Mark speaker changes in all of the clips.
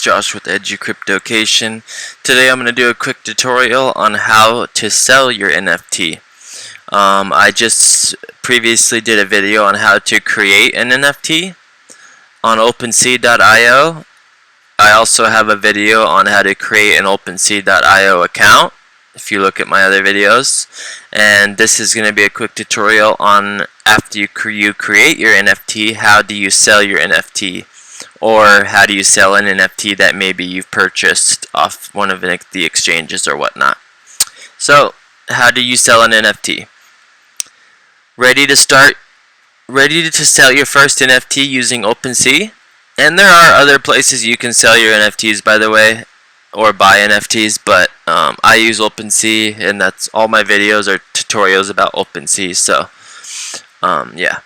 Speaker 1: Josh with EduCryptocation. Today I'm going to do a quick tutorial on how to sell your NFT. I just previously did a video on how to create an NFT on OpenSea.io. I also have a video on how to create an OpenSea.io account if you look at my other videos. And this is going to be a quick tutorial on after you create your NFT, how do you sell your NFT? Or how do you sell an NFT that maybe you've purchased off one of the exchanges or whatnot. So, how do you sell an NFT? Ready to sell your first NFT using OpenSea? And there are other places you can sell your NFTs, by the way, or buy NFTs, but I use OpenSea, and that's all my videos are tutorials about OpenSea. So, yeah.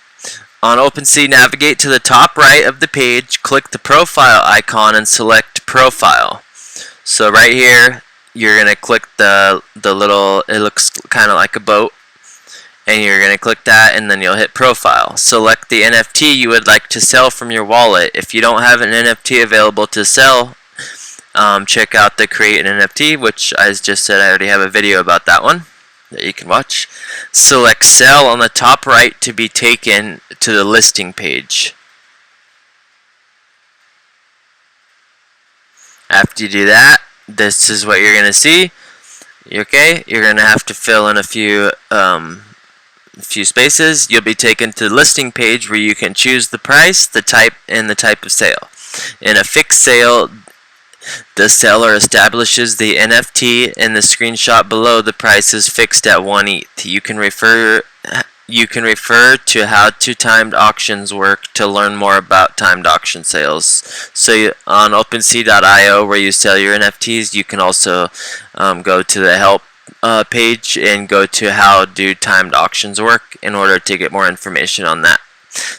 Speaker 1: On OpenSea, navigate to the top right of the page, click the profile icon, and select profile. So right here, you're going to click the little, it looks kind of like a boat, and you're going to click that, and then you'll hit profile. Select the NFT you would like to sell from your wallet. If you don't have an NFT available to sell, check out the Create an NFT, which I just said I already have a video about that one that you can watch. Select Sell on the top right to be taken to the listing page. After you do that, this is what you're going to see. Okay, you're going to have to fill in a few spaces. You'll be taken to the listing page where you can choose the price, the type, and the type of sale. In a fixed sale, the seller establishes the NFT. In the screenshot below, the price is fixed at 1 ETH. You can refer to how timed auctions work to learn more about timed auction sales. So on OpenSea.io, where you sell your NFTs, you can also go to the help page and go to how do timed auctions work in order to get more information on that.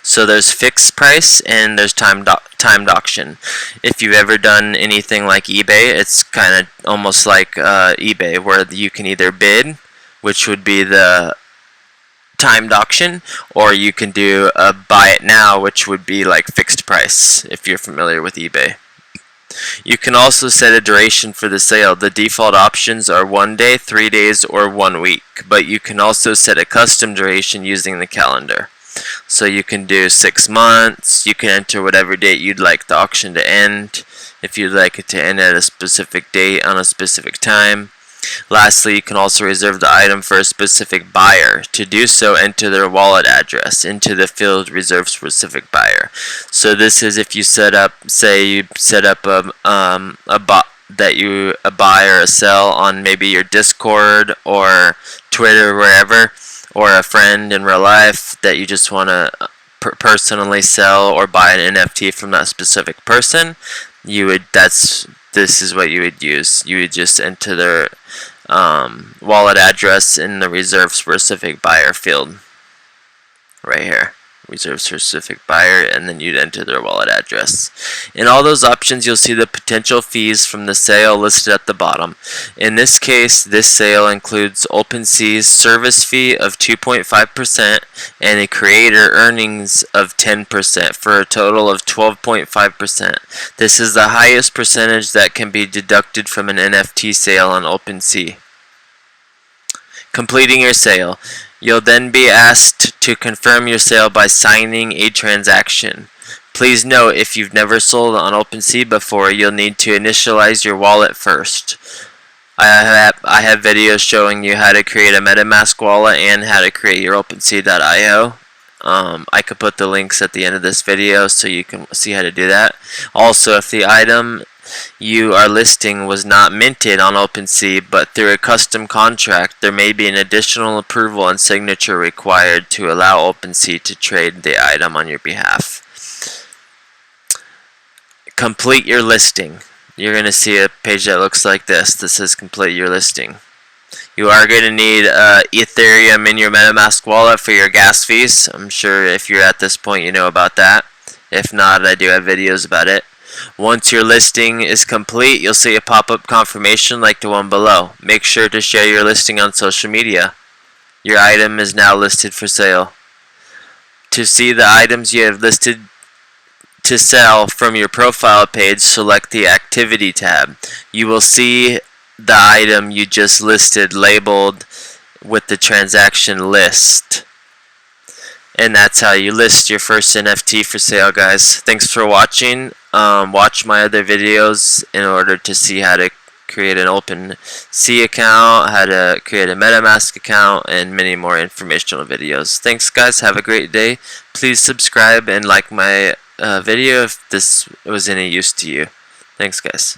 Speaker 1: So there's fixed price and there's timed auction. If you've ever done anything like eBay, it's kind of almost like eBay, where you can either bid, which would be the timed auction, or you can do a buy it now, which would be like fixed price, if you're familiar with eBay. You can also set a duration for the sale. The default options are 1 day, 3 days, or 1 week, but you can also set a custom duration using the calendar. So you can do 6 months, you can enter whatever date you'd like the auction to end, if you'd like it to end at a specific date on a specific time. Lastly, you can also reserve the item for a specific buyer. To do so, enter their wallet address into the field Reserve Specific Buyer. So this is if you set up, say you set up a buy or a sell on maybe your Discord or Twitter, wherever, or a friend in real life that you just want to personally sell or buy an NFT from that specific person, this is what you would use. You would just enter their wallet address in the Reserve Specific Buyer field right here. Reserve Specific Buyer, and then you'd enter their wallet address. In all those options, you'll see the potential fees from the sale listed at the bottom. In this case, this sale includes OpenSea's service fee of 2.5% and a creator earnings of 10% for a total of 12.5%. This is the highest percentage that can be deducted from an NFT sale on OpenSea. Completing your sale. You'll then be asked to confirm your sale by signing a transaction. Please note, if you've never sold on OpenSea before, you'll need to initialize your wallet first. I have videos showing you how to create a MetaMask wallet and how to create your OpenSea.io. I could put the links at the end of this video so you can see how to do that. Also, if the item you are listing was not minted on OpenSea but through a custom contract, there may be an additional approval and signature required to allow OpenSea to trade the item on your behalf. Complete your listing. You're going to see a page that looks like this. This is complete your listing. You are going to need Ethereum in your MetaMask wallet for your gas fees. I'm sure if you're at this point you know about that. If not, I do have videos about it. Once your listing is complete, you'll see a pop-up confirmation like the one below. Make sure to share your listing on social media. Your item is now listed for sale. To see the items you have listed to sell from your profile page, select the activity tab. You will see the item you just listed labeled with the transaction list. And that's how you list your first NFT for sale, guys. Thanks for watching. Watch my other videos in order to see how to create an OpenSea account, how to create a MetaMask account, and many more informational videos. Thanks, guys. Have a great day. Please subscribe and like my video if this was any use to you. Thanks, guys.